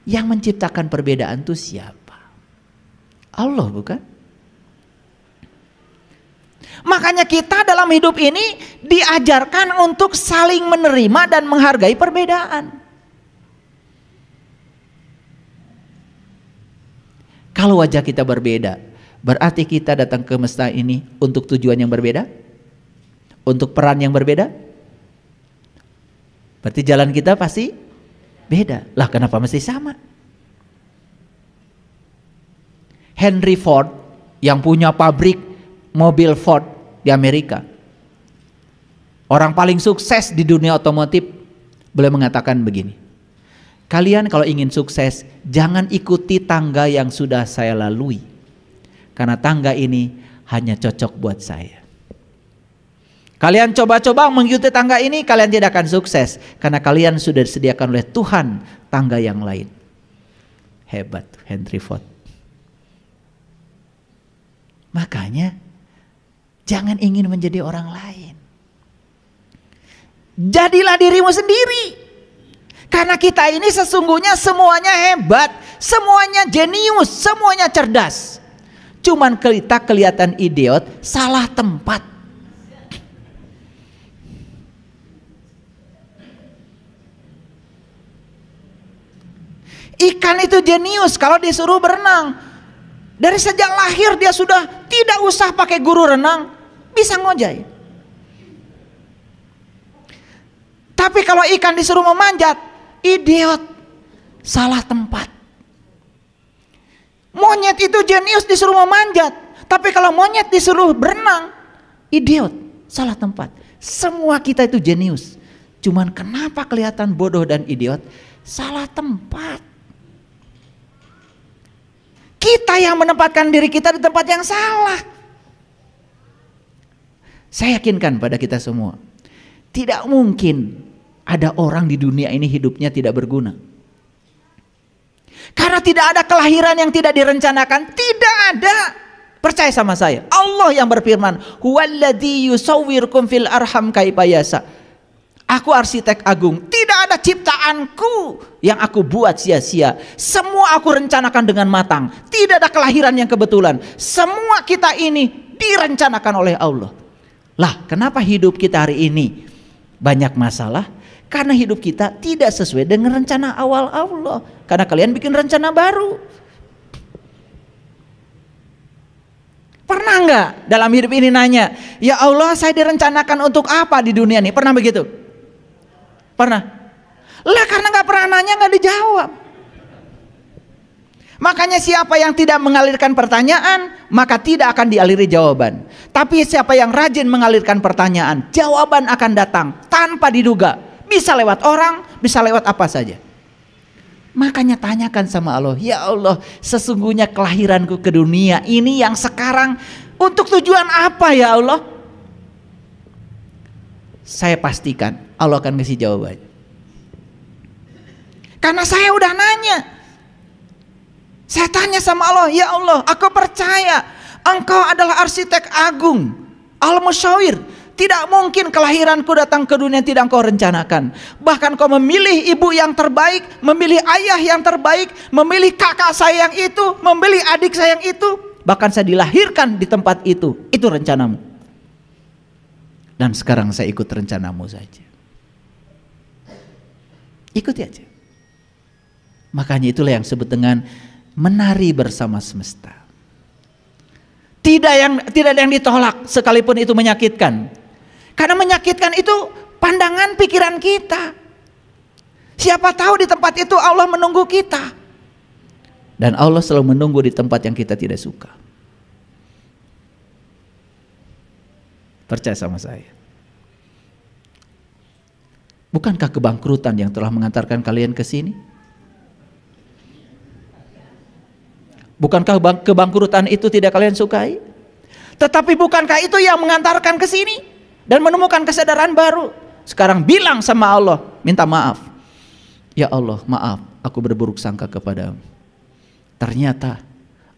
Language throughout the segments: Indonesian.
Yang menciptakan perbedaan itu siapa? Allah, bukan? Makanya kita dalam hidup ini diajarkan untuk saling menerima dan menghargai perbedaan. Kalau wajah kita berbeda, berarti kita datang ke semesta ini untuk tujuan yang berbeda? Untuk peran yang berbeda? Berarti jalan kita pasti beda. Lah kenapa mesti sama? Henry Ford yang punya pabrik mobil Ford di Amerika, orang paling sukses di dunia otomotif, beliau mengatakan begini, kalian kalau ingin sukses jangan ikuti tangga yang sudah saya lalui, karena tangga ini hanya cocok buat saya. Kalian coba-coba mengikuti tangga ini, kalian tidak akan sukses, karena kalian sudah disediakan oleh Tuhan tangga yang lain. Hebat Henry Ford. Makanya jangan ingin menjadi orang lain. Jadilah dirimu sendiri. Karena kita ini sesungguhnya semuanya hebat, semuanya jenius, semuanya cerdas. Cuman kita kelihatan idiot, salah tempat. Ikan itu jenius kalau disuruh berenang. Dari sejak lahir dia sudah tidak usah pakai guru renang, bisa ngojay. Tapi kalau ikan disuruh memanjat, idiot, salah tempat. Monyet itu jenius disuruh memanjat, tapi kalau monyet disuruh berenang, idiot, salah tempat. Semua kita itu jenius, cuman kenapa kelihatan bodoh dan idiot? Salah tempat. Kita yang menempatkan diri kita di tempat yang salah. Saya yakinkan pada kita semua, tidak mungkin ada orang di dunia ini hidupnya tidak berguna. Karena tidak ada kelahiran yang tidak direncanakan, tidak ada. Percaya sama saya, Allah yang berfirman, "Huwallazi yusawwirukum fil arham kaifa yasha." Aku arsitek agung, tidak ada ciptaanku yang aku buat sia-sia. Semua aku rencanakan dengan matang. Tidak ada kelahiran yang kebetulan. Semua kita ini direncanakan oleh Allah. Lah, kenapa hidup kita hari ini banyak masalah? Karena hidup kita tidak sesuai dengan rencana awal Allah. Karena kalian bikin rencana baru. Pernah nggak dalam hidup ini nanya, ya Allah, saya direncanakan untuk apa di dunia ini? Pernah begitu? Pernah? Lah karena nggak pernah nanya nggak dijawab. Makanya siapa yang tidak mengalirkan pertanyaan, maka tidak akan dialiri jawaban. Tapi siapa yang rajin mengalirkan pertanyaan, jawaban akan datang tanpa diduga. Bisa lewat orang, bisa lewat apa saja. Makanya tanyakan sama Allah, ya Allah, sesungguhnya kelahiranku ke dunia ini yang sekarang untuk tujuan apa ya Allah? Saya pastikan Allah akan kasih jawabannya. Karena saya udah nanya. Saya tanya sama Allah, ya Allah, aku percaya Engkau adalah arsitek agung, Al-Musyawir. Tidak mungkin kelahiranku datang ke dunia tidak Engkau rencanakan. Bahkan Kau memilih ibu yang terbaik, memilih ayah yang terbaik, memilih kakak saya yang itu, memilih adik saya yang itu. Bahkan saya dilahirkan di tempat itu. Itu rencanamu. Dan sekarang saya ikut rencanamu saja. Ikuti aja. Makanya itulah yang disebut dengan menari bersama semesta. Tidak ada yang ditolak sekalipun itu menyakitkan. Karena menyakitkan itu pandangan pikiran kita. Siapa tahu di tempat itu Allah menunggu kita. Dan Allah selalu menunggu di tempat yang kita tidak suka. Percaya sama saya. Bukankah kebangkrutan yang telah mengantarkan kalian ke sini? Bukankah kebangkrutan itu tidak kalian sukai? Tetapi bukankah itu yang mengantarkan ke sini dan menemukan kesadaran baru? Sekarang bilang sama Allah, minta maaf. Ya Allah, maaf, aku berburuk sangka kepadamu. Ternyata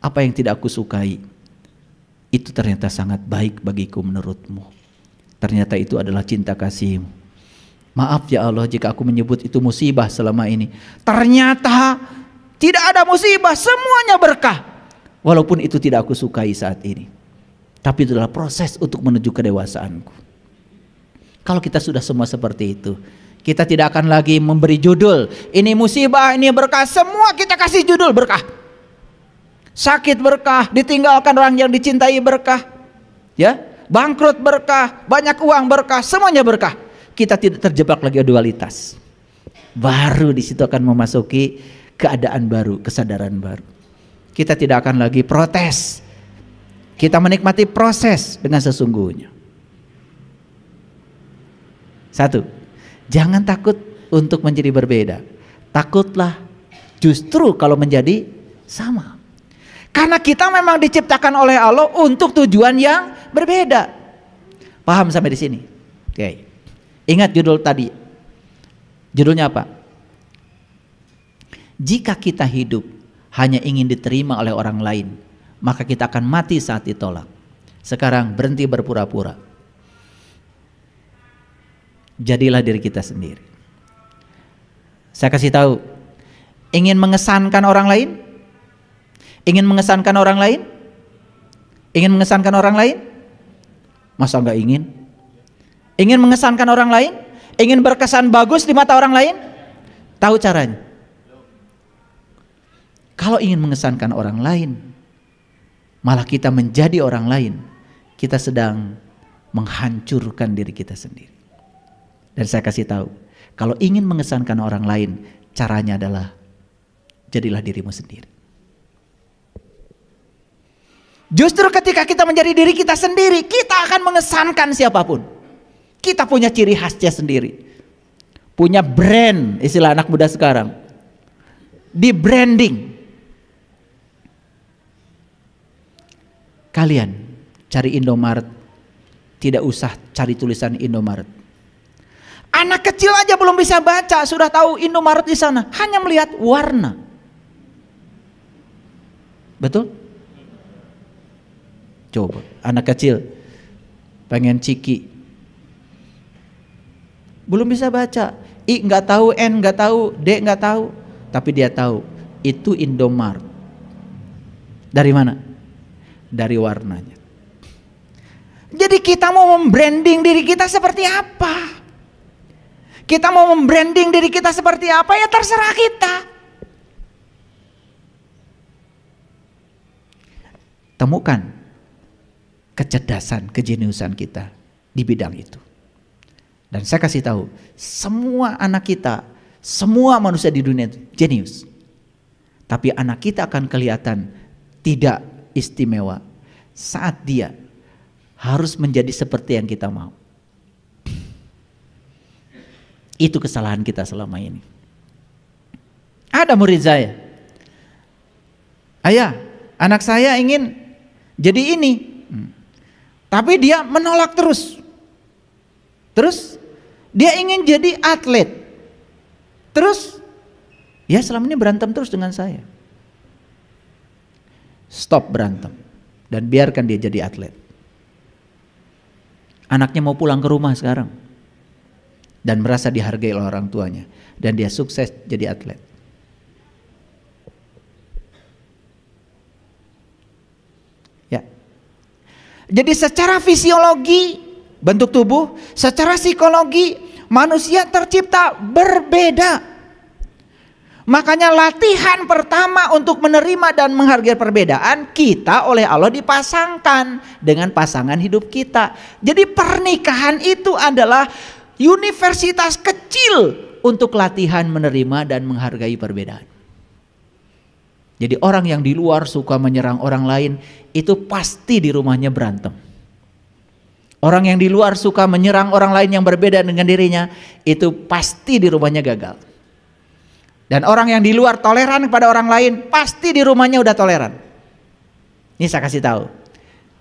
apa yang tidak aku sukai itu ternyata sangat baik bagiku menurutmu. Ternyata itu adalah cinta kasihmu. Maaf ya Allah jika aku menyebut itu musibah selama ini. Ternyata Tidak ada musibah, semuanya berkah. Walaupun itu tidak aku sukai saat ini, tapi itu adalah proses untuk menuju kedewasaanku. Kalau kita sudah semua seperti itu, kita tidak akan lagi memberi judul, ini musibah, ini berkah. Semua kita kasih judul berkah. Sakit berkah, ditinggalkan orang yang dicintai berkah, ya, bangkrut berkah, banyak uang berkah, semuanya berkah. Kita tidak terjebak lagi dualitas. Baru di situ akan memasuki keadaan baru, kesadaran baru. Kita tidak akan lagi protes. Kita menikmati proses dengan sesungguhnya. Satu, jangan takut untuk menjadi berbeda. Takutlah justru kalau menjadi sama. Karena kita memang diciptakan oleh Allah untuk tujuan yang berbeda. Paham sampai di sini? Oke. Ingat judul tadi. Judulnya apa? Jika kita hidup hanya ingin diterima oleh orang lain, maka kita akan mati saat ditolak. Sekarang berhenti berpura-pura. Jadilah diri kita sendiri. Saya kasih tahu, ingin mengesankan orang lain? Ingin mengesankan orang lain? Ingin mengesankan orang lain? Masa enggak ingin? Ingin mengesankan orang lain? Ingin berkesan bagus di mata orang lain? Tahu caranya? Kalau ingin mengesankan orang lain, malah kita menjadi orang lain, kita sedang menghancurkan diri kita sendiri. Dan saya kasih tahu, kalau ingin mengesankan orang lain, caranya adalah jadilah dirimu sendiri. Justru ketika kita menjadi diri kita sendiri, kita akan mengesankan siapapun. Kita punya ciri khasnya sendiri, punya brand, istilah anak muda sekarang, di branding. Kalian cari Indomaret, tidak usah cari tulisan Indomaret. Anak kecil aja belum bisa baca, sudah tahu Indomaret di sana, hanya melihat warna. Betul? Coba anak kecil pengen ciki, belum bisa baca, I nggak tahu, N nggak tahu, D nggak tahu, tapi dia tahu itu Indomaret. Dari mana? Dari warnanya. Jadi kita mau membranding diri kita seperti apa? Kita mau membranding diri kita seperti apa, ya terserah kita. Temukan kecerdasan, kejeniusan kita di bidang itu. Dan saya kasih tahu, semua anak kita, semua manusia di dunia itu jenius. Tapi anak kita akan kelihatan tidak istimewa saat dia harus menjadi seperti yang kita mau. Itu kesalahan kita selama ini. Ada murid saya, ayah, anak saya ingin jadi ini, tapi dia menolak terus. Terus dia ingin jadi atlet. Terus ya selama ini berantem terus dengan saya. Stop berantem dan biarkan dia jadi atlet. Anaknya mau pulang ke rumah sekarang dan merasa dihargai oleh orang tuanya, dan dia sukses jadi atlet. Ya. Jadi secara fisiologi bentuk tubuh, secara psikologi manusia tercipta berbeda. Makanya latihan pertama untuk menerima dan menghargai perbedaan, kita oleh Allah dipasangkan dengan pasangan hidup kita. Jadi pernikahan itu adalah universitas kecil untuk latihan menerima dan menghargai perbedaan. Jadi orang yang di luar suka menyerang orang lain, itu pasti di rumahnya berantem. Orang yang di luar suka menyerang orang lain yang berbeda dengan dirinya, itu pasti di rumahnya gagal. Dan orang yang di luar toleran kepada orang lain, pasti di rumahnya udah toleran. Ini saya kasih tahu.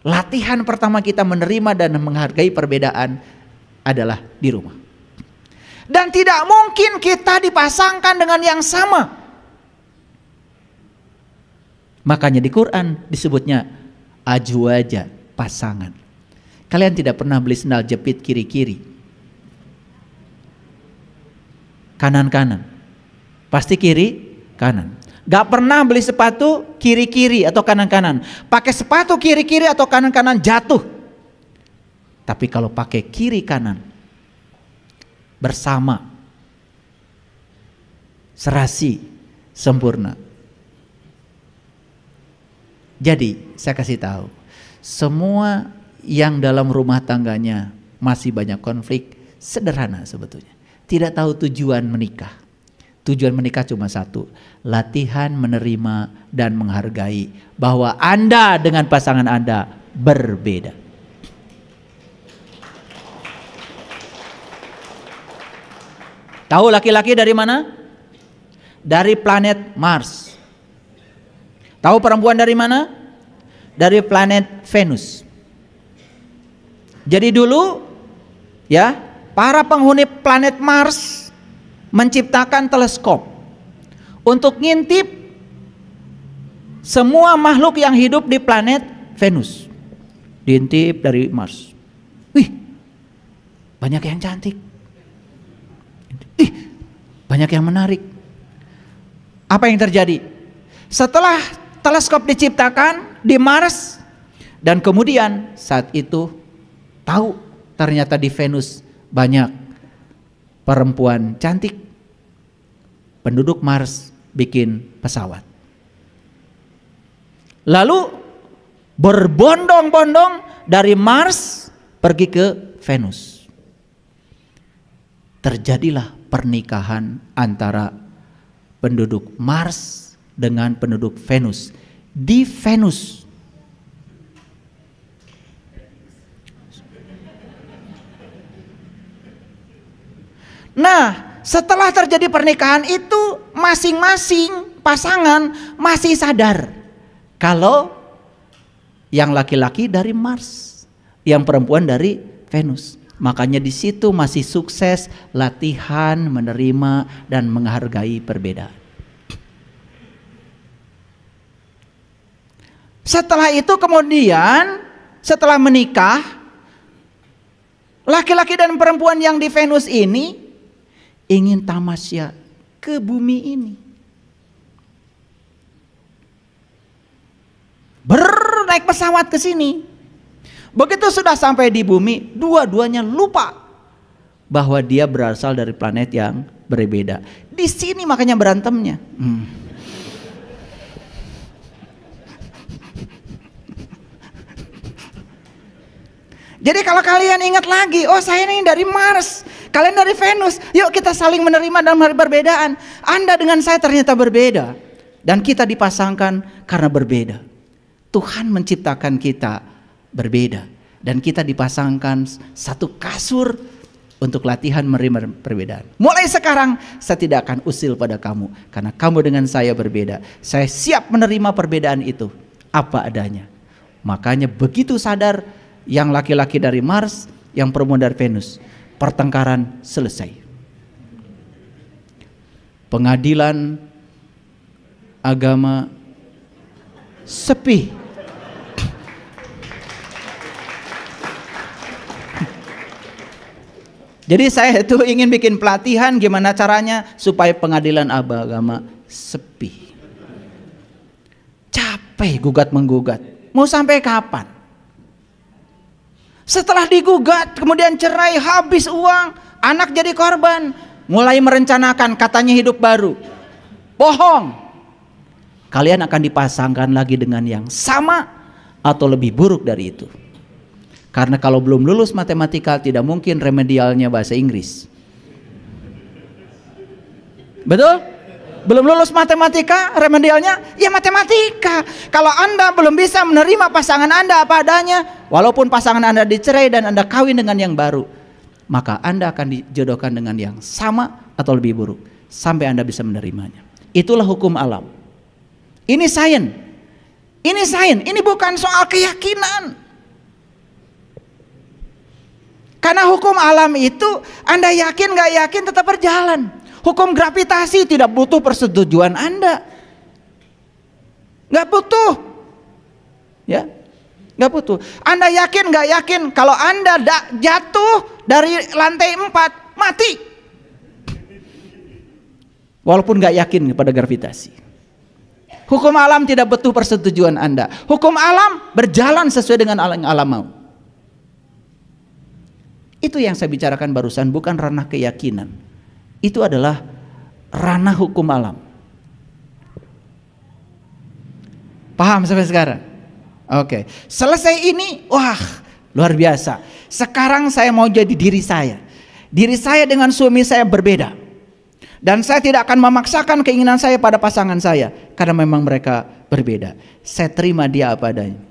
Latihan pertama kita menerima dan menghargai perbedaan adalah di rumah. Dan tidak mungkin kita dipasangkan dengan yang sama. Makanya di Quran disebutnya azwaja, pasangan. Kalian tidak pernah beli sendal jepit kiri-kiri, kanan-kanan. Pasti kiri, kanan. Gak pernah beli sepatu kiri-kiri atau kanan-kanan. Pakai sepatu kiri-kiri atau kanan-kanan jatuh. Tapi kalau pakai kiri-kanan bersama, serasi, sempurna. Jadi saya kasih tahu, semua yang dalam rumah tangganya masih banyak konflik, sederhana sebetulnya. Tidak tahu tujuan menikah. Tujuan menikah cuma satu, latihan menerima dan menghargai bahwa Anda dengan pasangan Anda berbeda. Tahu laki-laki dari mana? Dari planet Mars. Tahu perempuan dari mana? Dari planet Venus. Jadi dulu ya, para penghuni planet Mars menciptakan teleskop untuk ngintip semua makhluk yang hidup di planet Venus. Diintip dari Mars. Wih, banyak yang cantik. Ih, banyak yang menarik. Apa yang terjadi? Setelah teleskop diciptakan di Mars, dan kemudian saat itu tahu ternyata di Venus banyak perempuan cantik. Penduduk Mars bikin pesawat. Lalu berbondong-bondong dari Mars pergi ke Venus. Terjadilah pernikahan antara penduduk Mars dengan penduduk Venus di Venus. Nah, setelah terjadi pernikahan itu, masing-masing pasangan masih sadar kalau yang laki-laki dari Mars, yang perempuan dari Venus. Makanya di situ masih sukses latihan menerima dan menghargai perbedaan. Setelah itu kemudian, setelah menikah, laki-laki dan perempuan yang di Venus ini ingin tamasya ke bumi ini. Naik pesawat ke sini. Begitu sudah sampai di bumi, dua-duanya lupa bahwa dia berasal dari planet yang berbeda. Di sini makanya berantemnya. Jadi kalau kalian ingat lagi, oh saya ini dari Mars, kalian dari Venus, yuk kita saling menerima dalam hal perbedaan. Anda dengan saya ternyata berbeda, dan kita dipasangkan karena berbeda. Tuhan menciptakan kita berbeda, dan kita dipasangkan satu kasur untuk latihan menerima perbedaan. Mulai sekarang saya tidak akan usil pada kamu, karena kamu dengan saya berbeda. Saya siap menerima perbedaan itu apa adanya. Makanya begitu sadar, yang laki-laki dari Mars, yang perempuan dari Venus, pertengkaran selesai. Pengadilan agama sepi. Jadi saya itu ingin bikin pelatihan gimana caranya supaya pengadilan agama sepi. Capek gugat menggugat. Mau sampai kapan? Setelah digugat, kemudian cerai, habis uang, anak jadi korban, mulai merencanakan katanya hidup baru. Bohong. Kalian akan dipasangkan lagi dengan yang sama atau lebih buruk dari itu. Karena kalau belum lulus matematika tidak mungkin remedialnya bahasa Inggris. Betul? Belum lulus matematika, remedialnya ya matematika. Kalau Anda belum bisa menerima pasangan Anda apa adanya, walaupun pasangan Anda dicerai dan Anda kawin dengan yang baru, maka Anda akan dijodohkan dengan yang sama atau lebih buruk sampai Anda bisa menerimanya. Itulah hukum alam. Ini sains. Ini sains, ini bukan soal keyakinan. Karena hukum alam itu Anda yakin gak yakin tetap berjalan. Hukum gravitasi tidak butuh persetujuan Anda. Gak butuh. Ya, gak butuh. Anda yakin gak yakin kalau Anda jatuh dari lantai 4 mati. Walaupun gak yakin kepada gravitasi. Hukum alam tidak butuh persetujuan Anda. Hukum alam berjalan sesuai dengan yang alam mau. Itu yang saya bicarakan barusan, bukan ranah keyakinan. Itu adalah ranah hukum alam. Paham sampai sekarang? Oke. Selesai ini, wah, luar biasa. Sekarang saya mau jadi diri saya. Diri saya dengan suami saya berbeda. Dan saya tidak akan memaksakan keinginan saya pada pasangan saya, karena memang mereka berbeda. Saya terima dia apa adanya.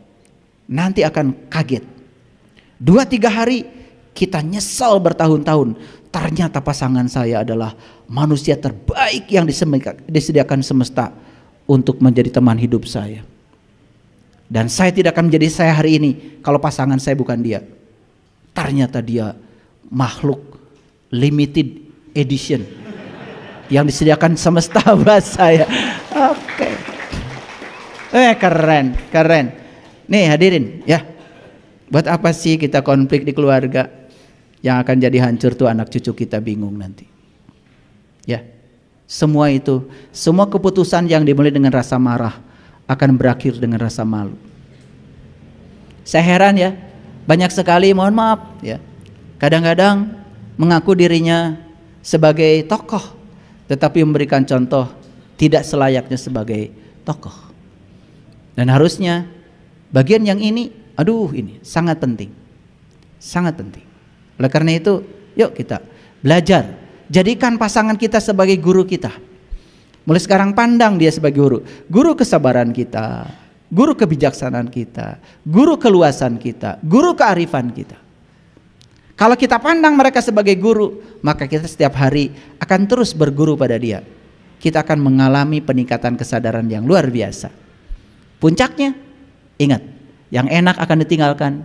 Nanti akan kaget. 2-3 hari kita nyesal bertahun-tahun. Ternyata pasangan saya adalah manusia terbaik yang disediakan semesta untuk menjadi teman hidup saya. Dan saya tidak akan menjadi saya hari ini kalau pasangan saya bukan dia. Ternyata dia makhluk limited edition yang disediakan semesta buat saya. Oke. Keren, keren. Nih hadirin ya. Buat apa sih kita konflik di keluarga? Yang akan jadi hancur tuh anak cucu kita bingung nanti. Ya. Semua itu, semua keputusan yang dimulai dengan rasa marah akan berakhir dengan rasa malu. Saya heran ya, banyak sekali, mohon maaf ya, kadang-kadang mengaku dirinya sebagai tokoh, tetapi memberikan contoh tidak selayaknya sebagai tokoh. Dan harusnya bagian yang ini, ini sangat penting, sangat penting. Oleh karena itu, yuk kita belajar, jadikan pasangan kita sebagai guru kita. Mulai sekarang pandang dia sebagai guru. Guru kesabaran kita, guru kebijaksanaan kita, guru keluasan kita, guru kearifan kita. Kalau kita pandang mereka sebagai guru, maka kita setiap hari akan terus berguru pada dia. Kita akan mengalami peningkatan kesadaran yang luar biasa. Puncaknya, ingat, yang enak akan ditinggalkan,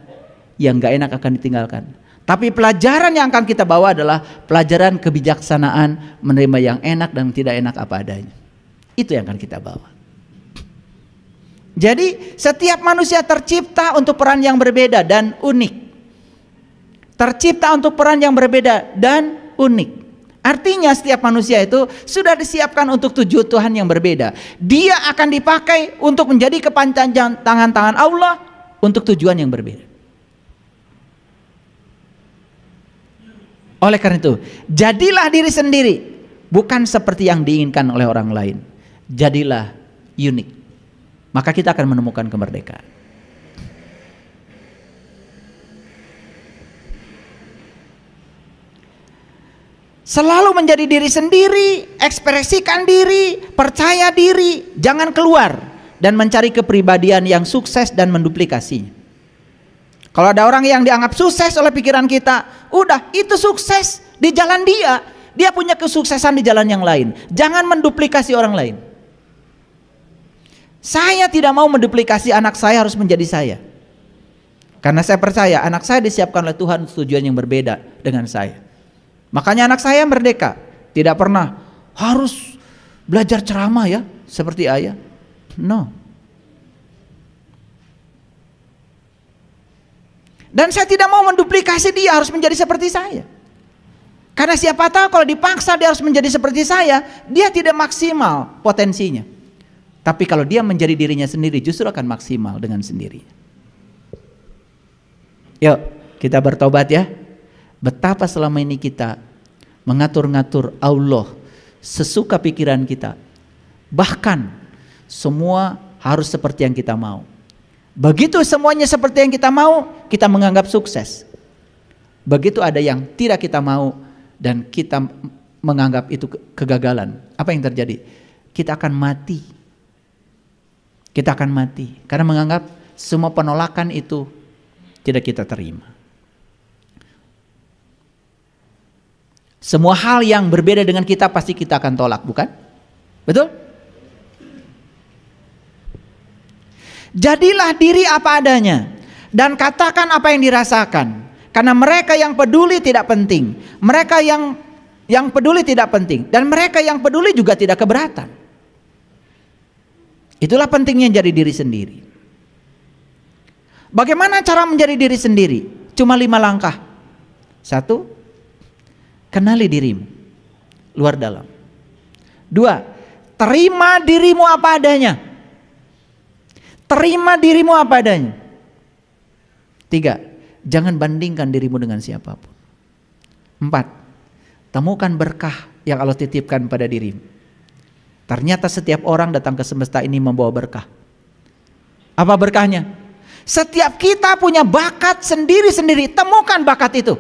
yang gak enak akan ditinggalkan. Tapi pelajaran yang akan kita bawa adalah pelajaran kebijaksanaan, menerima yang enak dan tidak enak apa adanya. Itu yang akan kita bawa. Jadi setiap manusia tercipta untuk peran yang berbeda dan unik. Tercipta untuk peran yang berbeda dan unik. Artinya setiap manusia itu sudah disiapkan untuk tujuan Tuhan yang berbeda. Dia akan dipakai untuk menjadi kepanjangan tangan Allah untuk tujuan yang berbeda. Oleh karena itu, jadilah diri sendiri, bukan seperti yang diinginkan oleh orang lain. Jadilah unik, maka kita akan menemukan kemerdekaan. Selalu menjadi diri sendiri, ekspresikan diri, percaya diri, jangan keluar dan mencari kepribadian yang sukses dan menduplikasinya. Kalau ada orang yang dianggap sukses oleh pikiran kita, udah itu sukses di jalan dia. Dia punya kesuksesan di jalan yang lain. Jangan menduplikasi orang lain. Saya tidak mau menduplikasi anak saya harus menjadi saya. Karena saya percaya anak saya disiapkan oleh Tuhan untuk tujuan yang berbeda dengan saya. Makanya anak saya merdeka. Tidak pernah harus belajar ceramah ya seperti ayah. No. Dan saya tidak mau menduplikasi dia harus menjadi seperti saya. Karena siapa tahu kalau dipaksa dia harus menjadi seperti saya, dia tidak maksimal potensinya. Tapi kalau dia menjadi dirinya sendiri justru akan maksimal dengan sendirinya. Yuk kita bertobat ya. Betapa selama ini kita mengatur-ngatur Allah sesuka pikiran kita. Bahkan semua harus seperti yang kita mau. Begitu semuanya seperti yang kita mau, kita menganggap sukses. Begitu ada yang tidak kita mau dan kita menganggap itu kegagalan, apa yang terjadi? Kita akan mati. Kita akan mati karena menganggap semua penolakan itu tidak kita terima. Semua hal yang berbeda dengan kita pasti kita akan tolak, bukan? Betul? Jadilah diri apa adanya dan katakan apa yang dirasakan. Karena mereka yang peduli tidak penting. Mereka yang peduli tidak penting. Dan mereka yang peduli juga tidak keberatan. Itulah pentingnya jadi diri sendiri. Bagaimana cara menjadi diri sendiri? Cuma 5 langkah. 1, kenali dirimu luar dalam. 2, terima dirimu apa adanya. Terima dirimu apa adanya. 3, jangan bandingkan dirimu dengan siapapun. 4, temukan berkah yang Allah titipkan pada dirimu. Ternyata setiap orang datang ke semesta ini membawa berkah. Apa berkahnya? Setiap kita punya bakat sendiri-sendiri. Temukan bakat itu.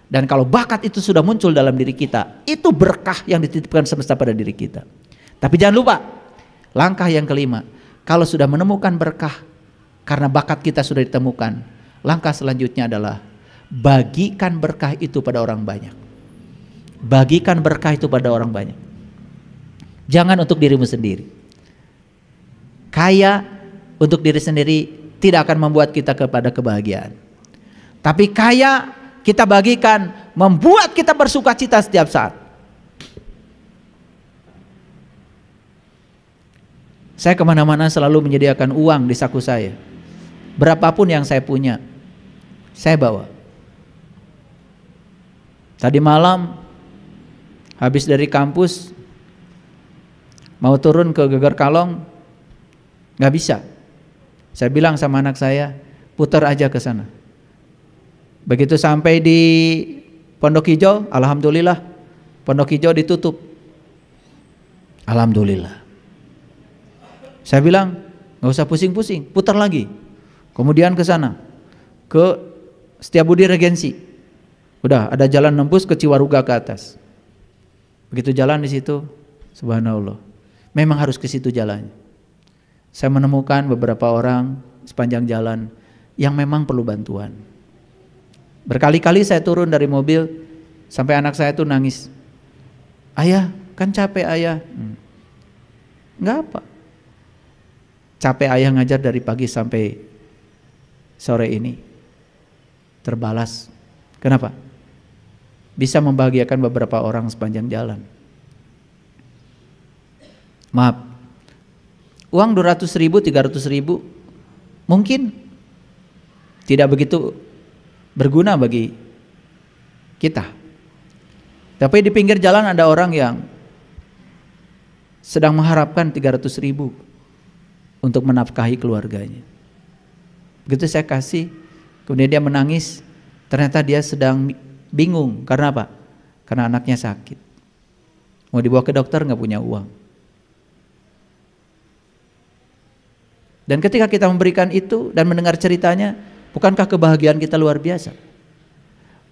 Dan kalau bakat itu sudah muncul dalam diri kita, itu berkah yang dititipkan semesta pada diri kita. Tapi jangan lupa, langkah yang kelima, kalau sudah menemukan berkah karena bakat kita sudah ditemukan, langkah selanjutnya adalah bagikan berkah itu pada orang banyak. Bagikan berkah itu pada orang banyak. Jangan untuk dirimu sendiri. Kaya untuk diri sendiri tidak akan membuat kita kepada kebahagiaan. Tapi kaya kita bagikan membuat kita bersuka cita setiap saat. Saya kemana-mana selalu menyediakan uang di saku saya. Berapapun yang saya punya, saya bawa. Tadi malam habis dari kampus, mau turun ke Geger Kalong, gak bisa. Saya bilang sama anak saya, putar aja ke sana. Begitu sampai di Pondok Hijau, alhamdulillah Pondok Hijau ditutup. Alhamdulillah. Saya bilang, gak usah pusing-pusing, putar lagi. Kemudian ke sana, ke Setiabudi Regensi. Udah ada jalan nembus ke Ciwaruga ke atas. Begitu jalan di situ, subhanallah, memang harus ke situ jalannya. Saya menemukan beberapa orang sepanjang jalan yang memang perlu bantuan. Berkali-kali saya turun dari mobil, sampai anak saya tuh nangis. Ayah, kan capek ayah. Enggak apa. Capek ayah ngajar dari pagi sampai sore ini. Terbalas. Kenapa? Bisa membahagiakan beberapa orang sepanjang jalan. Maaf, uang 200.000, 300.000 mungkin tidak begitu berguna bagi kita. Tapi di pinggir jalan ada orang yang sedang mengharapkan 300.000 untuk menafkahi keluarganya. Begitu saya kasih, kemudian dia menangis. Ternyata dia sedang bingung. Karena apa? Karena anaknya sakit. Mau dibawa ke dokter nggak punya uang. Dan ketika kita memberikan itu dan mendengar ceritanya, bukankah kebahagiaan kita luar biasa?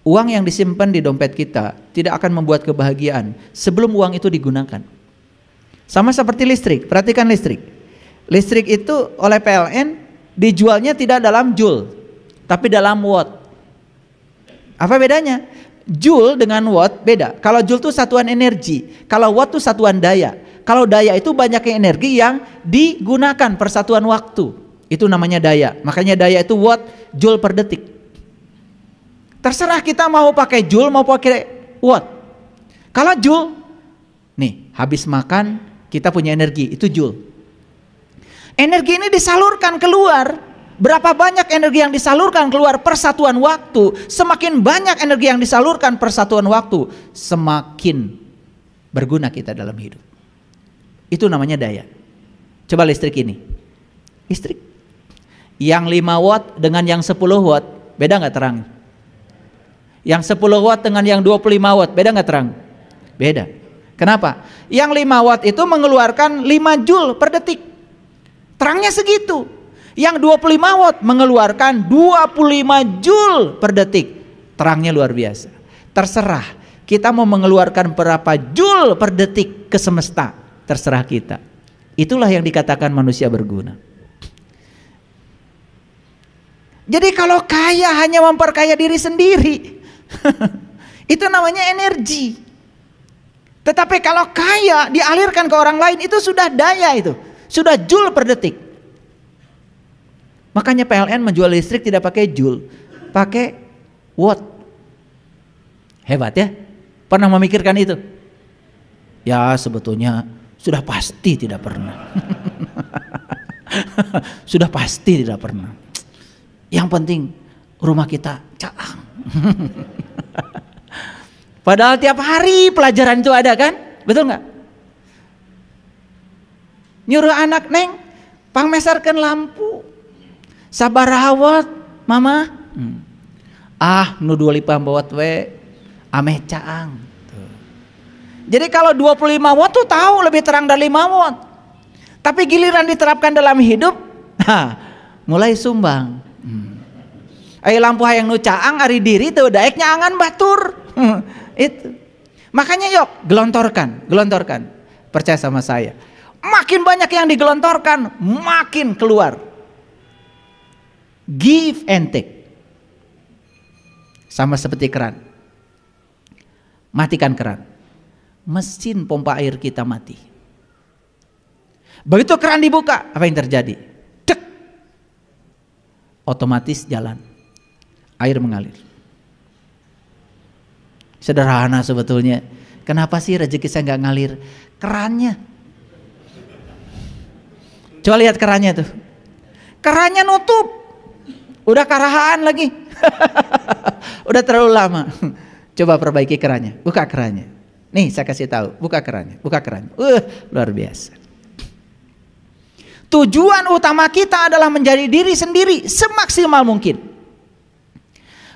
Uang yang disimpan di dompet kita tidak akan membuat kebahagiaan sebelum uang itu digunakan. Sama seperti listrik, perhatikan listrik. Listrik itu oleh PLN dijualnya tidak dalam joule, tapi dalam watt. Apa bedanya? Joule dengan watt beda. Kalau joule itu satuan energi, kalau watt itu satuan daya. Kalau daya itu banyaknya energi yang digunakan per satuan waktu. Itu namanya daya. Makanya daya itu watt, joule per detik. Terserah kita mau pakai joule mau pakai watt. Kalau joule, nih habis makan kita punya energi, itu joule. Energi ini disalurkan keluar. Berapa banyak energi yang disalurkan keluar per satuan waktu, semakin banyak energi yang disalurkan per satuan waktu, semakin berguna kita dalam hidup. Itu namanya daya. Coba listrik ini. Listrik yang 5 watt dengan yang 10 watt, beda nggak terang? Yang 10 watt dengan yang 25 watt, beda nggak terang? Beda. Kenapa? Yang 5 watt itu mengeluarkan 5 joule per detik. Terangnya segitu. Yang 25 watt mengeluarkan 25 joule per detik. Terangnya luar biasa. Terserah kita mau mengeluarkan berapa joule per detik ke semesta. Terserah kita. Itulah yang dikatakan manusia berguna. Jadi kalau kaya hanya memperkaya diri sendiri, itu namanya energi. Tetapi kalau kaya dialirkan ke orang lain, itu sudah daya, itu sudah joule per detik. Makanya PLN menjual listrik tidak pakai joule, pakai watt. Hebat ya. Pernah memikirkan itu? Ya sebetulnya sudah pasti tidak pernah. Sudah pasti tidak pernah. Yang penting rumah kita caang. Padahal tiap hari pelajaran itu ada kan? Betul nggak? Nyuruh anak, Neng, pangmeserkeun lampu. Sabar rawat, mama. Nu 25 watt we ameh caang. Tuh. Jadi kalau 25 watt tuh tahu lebih terang dari 5 watt. Tapi giliran diterapkan dalam hidup, mulai sumbang. Aya lampu hayang nu caang ari diri teu daek nyaangan batur. Itu. Makanya yuk gelontorkan. Percaya sama saya. Makin banyak yang digelontorkan, makin keluar. Give and take. Sama seperti keran. Matikan keran. Mesin pompa air kita mati. Begitu keran dibuka, apa yang terjadi? Dek. Otomatis jalan. Air mengalir. Sederhana sebetulnya. Kenapa sih rezeki saya nggak ngalir? Kerannya. Coba lihat kerannya tuh. Kerannya nutup. Udah karahaan lagi. Udah terlalu lama. Coba perbaiki kerannya. Buka kerannya. Nih saya kasih tahu. Buka kerannya. Luar biasa. Tujuan utama kita adalah menjadi diri sendiri semaksimal mungkin.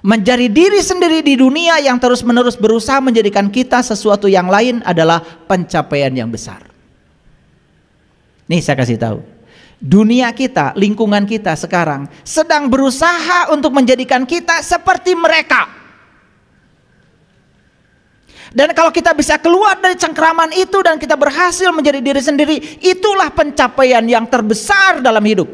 Menjadi diri sendiri di dunia yang terus-menerus berusaha menjadikan kita sesuatu yang lain adalah pencapaian yang besar. Nih saya kasih tahu. Dunia kita, lingkungan kita sekarang sedang berusaha untuk menjadikan kita seperti mereka. Dan kalau kita bisa keluar dari cengkraman itu dan kita berhasil menjadi diri sendiri, itulah pencapaian yang terbesar dalam hidup.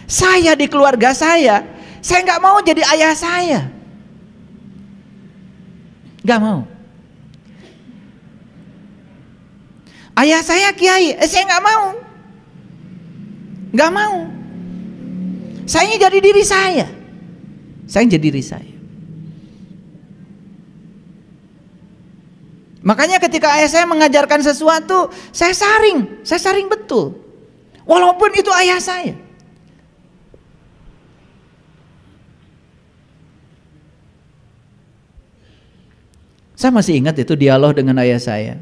Saya di keluarga saya nggak mau jadi ayah saya. Nggak mau. Ayah saya kiai, saya nggak mau. Nggak mau. Saya jadi diri saya. Saya jadi diri saya. Makanya ketika ayah saya mengajarkan sesuatu, saya saring betul. Walaupun itu ayah saya. Saya masih ingat itu dialog dengan ayah saya.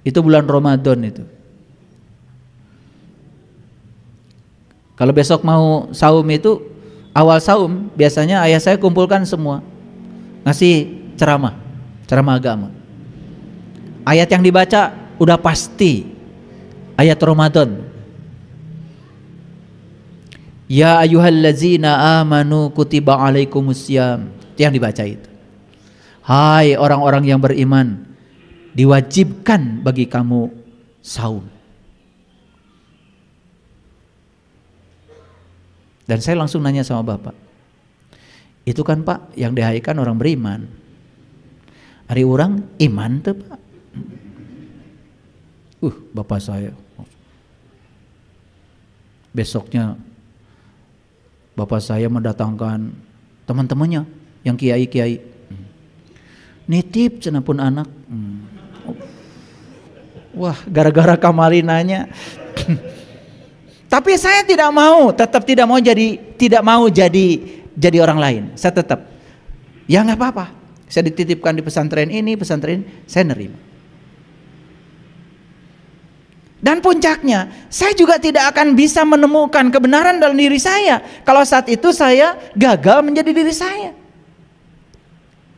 Itu bulan Ramadan itu. Kalau besok mau saum itu, awal saum biasanya ayah saya kumpulkan semua. Ngasih ceramah agama. Ayat yang dibaca udah pasti ayat Ramadan. Ya ayyuhallazina amanu kutiba alaikumusiyam. Itu yang dibaca itu. Hai orang-orang yang beriman, diwajibkan bagi kamu saum. Dan saya langsung nanya sama bapak, itu kan pak yang dihaikan orang beriman, hari orang iman tuh pak. Bapak saya besoknya bapak saya mendatangkan teman-temannya yang kiai-kiai, nitip cenapun anak. Wah, gara-gara kamari nanya. Tapi saya tetap tidak mau jadi orang lain. Saya tetap, ya nggak apa-apa. Saya dititipkan di pesantren ini, saya nerima. Dan puncaknya, saya juga tidak akan bisa menemukan kebenaran dalam diri saya kalau saat itu saya gagal menjadi diri saya.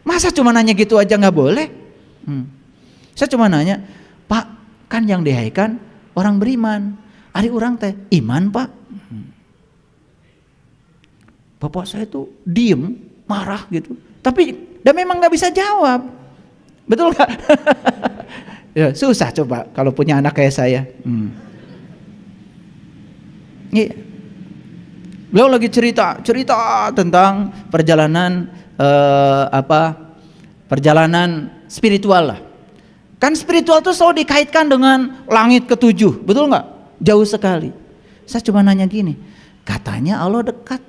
Masa cuma nanya gitu aja nggak boleh? Saya cuma nanya, Pak, kan yang dihaikan orang beriman. Ari orang teh iman pak. Bapak saya tuh diem, marah gitu. Tapi dan memang nggak bisa jawab, betul nggak? Ya, susah coba kalau punya anak kayak saya. Iya. Beliau lagi cerita tentang perjalanan perjalanan spiritual lah. Kan spiritual tuh selalu dikaitkan dengan langit ketujuh, betul nggak? Jauh sekali. Saya cuma nanya gini, katanya Allah dekat.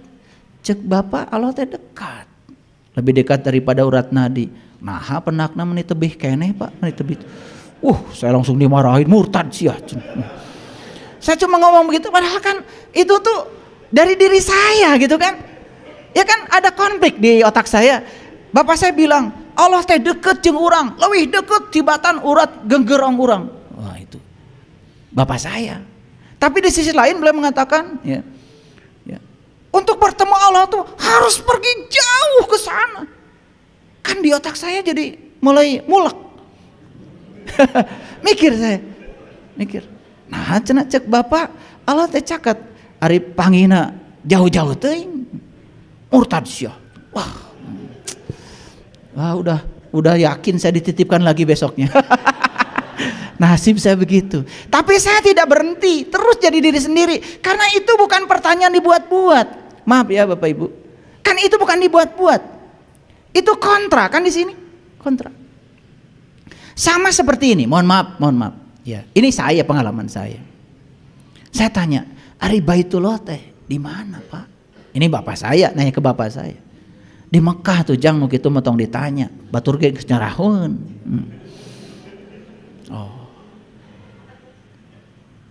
Cek bapak, Allah teh dekat. Lebih dekat daripada urat nadi. Nah, penakna menit tebih keneh pak, menit tebih. Saya langsung dimarahin, murtad sih ya. Saya cuma ngomong begitu, padahal kan itu tuh dari diri saya gitu kan. Ya kan ada konflik di otak saya. Bapak saya bilang, Allah teh deket jeung urang, leuwih deket tibatan urat genggerong urang. Wah itu Bapak saya. Tapi di sisi lain beliau mengatakan, ya, untuk bertemu Allah tuh harus pergi jauh ke sana. Kan di otak saya jadi mulai mulek. Mikir saya, mikir. Nah, cenah cek Bapak, Allah teh caket ari pangina jauh-jauh teuing. Murtad sia. Wah, udah yakin saya dititipkan lagi besoknya. Nasib saya begitu. Tapi saya tidak berhenti, terus jadi diri sendiri. Karena itu bukan pertanyaan dibuat-buat. Maaf ya Bapak Ibu. Kan itu bukan dibuat-buat. Itu kontra kan di sini? Kontra. Sama seperti ini. Mohon maaf. Ya, ini saya pengalaman saya. Saya tanya, "Ari Baitullah teh di mana, Pak?" Ini bapak saya, nanya ke bapak saya. Di Mekah tuh jang nu kitu mah tong ditanya. Batur ge geus nyarahun. Oh.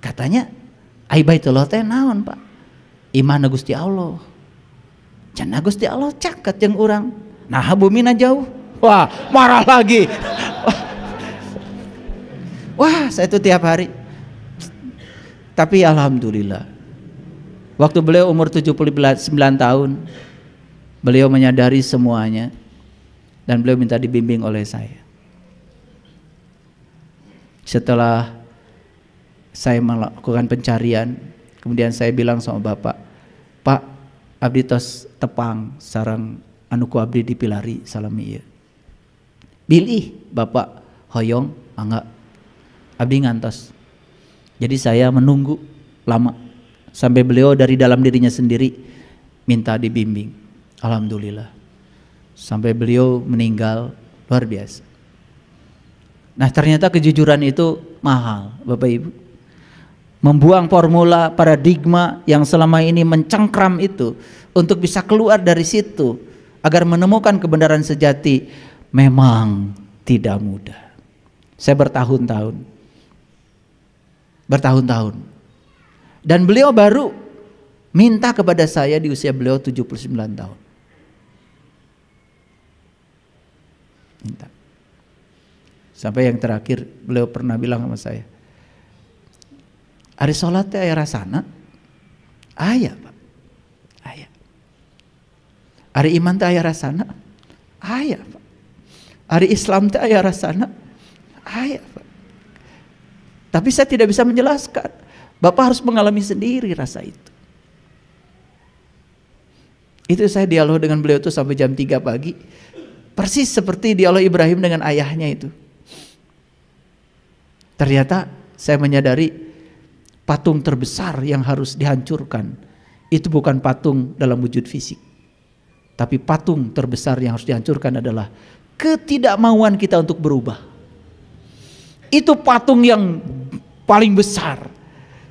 Katanya ai Baitullah teh naon, Pak? Iman Gusti Allah. Cenah Gusti Allah caket jeung urang. Nah, bumina jauh. Wah, marah lagi. Wah, saya itu tiap hari. Tapi alhamdulillah. Waktu beliau umur 79 tahun, beliau menyadari semuanya dan beliau minta dibimbing oleh saya. Setelah saya melakukan pencarian, kemudian saya bilang sama Bapak, "Pak, abdi tos tepang sareng anu ku abdi dipilari salami ieu." "Bilih, Bapak." "Hoyong, mangga." Abdi ngantos. Jadi saya menunggu lama sampai beliau dari dalam dirinya sendiri minta dibimbing. Alhamdulillah. Sampai beliau meninggal, luar biasa. Nah, ternyata kejujuran itu mahal, Bapak Ibu. Membuang formula paradigma yang selama ini mencengkram itu untuk bisa keluar dari situ agar menemukan kebenaran sejati memang tidak mudah. Saya bertahun-tahun. Dan beliau baru minta kepada saya di usia beliau 79 tahun. Minta. Sampai yang terakhir beliau pernah bilang sama saya, "Ari sholat teh aya rasana?" "Aya, Pak." "Aya." "Ari iman teh aya rasana?" "Aya, Pak." "Ari Islam teh aya rasana?" "Aya, Pak." Tapi saya tidak bisa menjelaskan. Bapak harus mengalami sendiri rasa itu. Itu saya dialog dengan beliau itu sampai jam 3 pagi. Persis seperti dialog Ibrahim dengan ayahnya itu. Ternyata saya menyadari patung terbesar yang harus dihancurkan itu bukan patung dalam wujud fisik. Tapi patung terbesar yang harus dihancurkan adalah ketidakmauan kita untuk berubah. Itu patung yang paling besar.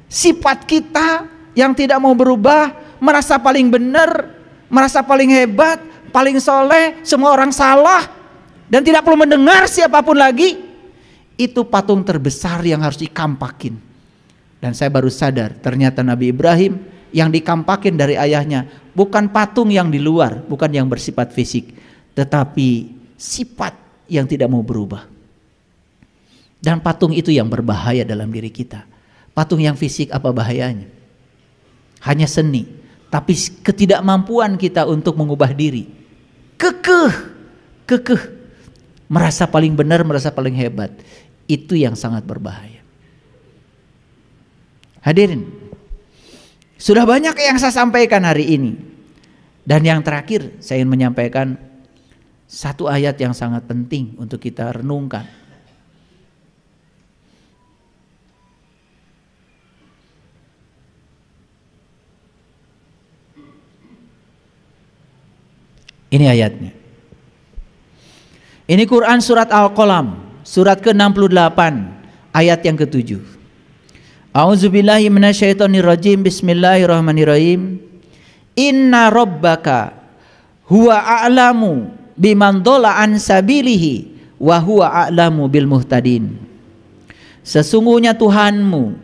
Sifat kita yang tidak mau berubah, merasa paling benar, merasa paling hebat, paling soleh, semua orang salah, dan tidak perlu mendengar siapapun lagi. Itu patung terbesar yang harus dikampakin. Dan saya baru sadar, ternyata Nabi Ibrahim yang dikampakin dari ayahnya bukan patung yang di luar, bukan yang bersifat fisik, tetapi sifat yang tidak mau berubah. Dan patung itu yang berbahaya dalam diri kita. Patung yang fisik apa bahayanya? Hanya seni, tapi ketidakmampuan kita untuk mengubah diri. Kekeh, merasa paling benar, merasa paling hebat. Itu yang sangat berbahaya. Hadirin, sudah banyak yang saya sampaikan hari ini. Dan yang terakhir saya ingin menyampaikan satu ayat yang sangat penting untuk kita renungkan. Ini ayatnya. Ini Quran surat Al-Qalam, surat ke-68, ayat yang ke-7. A'udzubillahi minasyaitonirrajim. Bismillahirrahmanirrahim. Inna rabbaka huwa a'lamu biman dhalla an sabilihi wa huwa a'lamu bil muhtadin. Sesungguhnya Tuhanmu,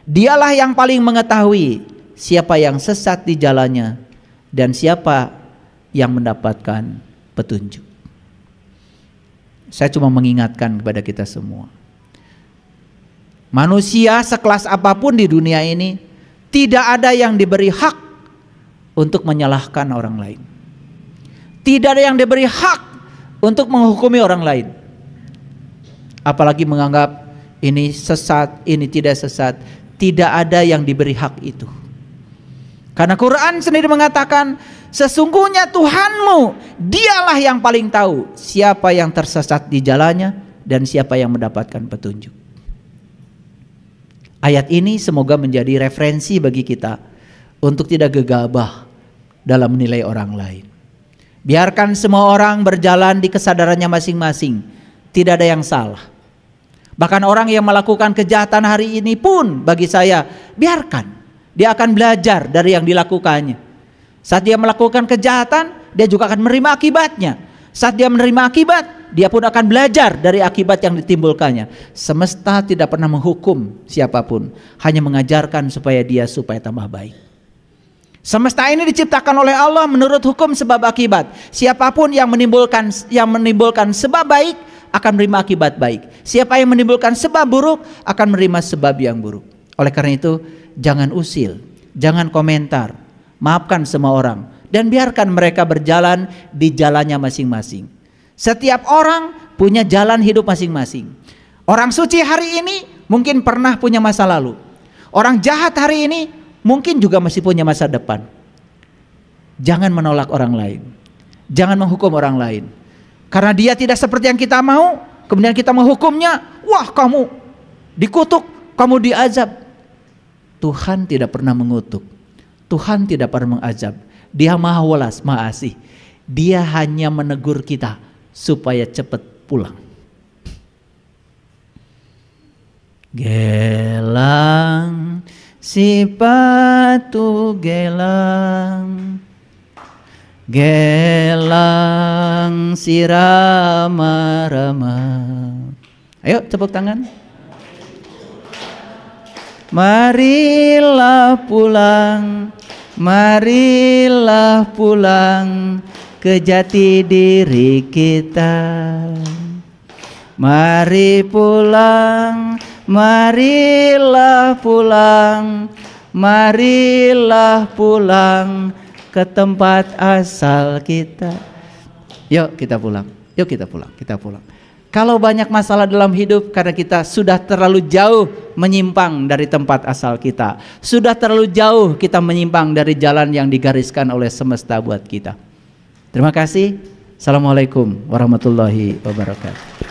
dialah yang paling mengetahui siapa yang sesat di jalannya dan siapa yang mendapatkan petunjuk. Saya cuma mengingatkan kepada kita semua. Manusia sekelas apapun di dunia ini, tidak ada yang diberi hak untuk menyalahkan orang lain. Tidak ada yang diberi hak untuk menghukumi orang lain. Apalagi menganggap ini sesat, ini tidak sesat. Tidak ada yang diberi hak itu. Karena Quran sendiri mengatakan, sesungguhnya Tuhanmu, dialah yang paling tahu siapa yang tersesat di jalannya dan siapa yang mendapatkan petunjuk. Ayat ini semoga menjadi referensi bagi kita untuk tidak gegabah dalam menilai orang lain. Biarkan semua orang berjalan di kesadarannya masing-masing. Tidak ada yang salah. Bahkan orang yang melakukan kejahatan hari ini pun bagi saya, biarkan. Dia akan belajar dari yang dilakukannya. Saat dia melakukan kejahatan, dia juga akan menerima akibatnya. Saat dia menerima akibat, dia pun akan belajar dari akibat yang ditimbulkannya. Semesta tidak pernah menghukum siapapun, hanya mengajarkan supaya tambah baik. Semesta ini diciptakan oleh Allah menurut hukum sebab akibat. Siapapun yang menimbulkan sebab baik akan menerima akibat baik. Siapa yang menimbulkan sebab buruk akan menerima sebab yang buruk. Oleh karena itu, jangan usil, jangan komentar, maafkan semua orang dan biarkan mereka berjalan di jalannya masing-masing. Setiap orang punya jalan hidup masing-masing. Orang suci hari ini mungkin pernah punya masa lalu. Orang jahat hari ini mungkin juga masih punya masa depan. Jangan menolak orang lain. Jangan menghukum orang lain. Karena dia tidak seperti yang kita mau, kemudian kita menghukumnya, wah kamu dikutuk, kamu diazab. Tuhan tidak pernah mengutuk. Tuhan tidak pernah mengazab. Dia maha welas, maha asih. Dia hanya menegur kita supaya cepat pulang. Gelang sipatu gelang, gelang sirama-rama. Ayo tepuk tangan. Marilah pulang, marilah pulang ke jati diri kita. Mari pulang, marilah pulang, marilah pulang ke tempat asal kita. Yuk kita pulang, yuk kita pulang, kita pulang. Kalau banyak masalah dalam hidup karena kita sudah terlalu jauh menyimpang dari tempat asal kita. Sudah terlalu jauh kita menyimpang dari jalan yang digariskan oleh semesta buat kita. Terima kasih. Assalamualaikum warahmatullahi wabarakatuh.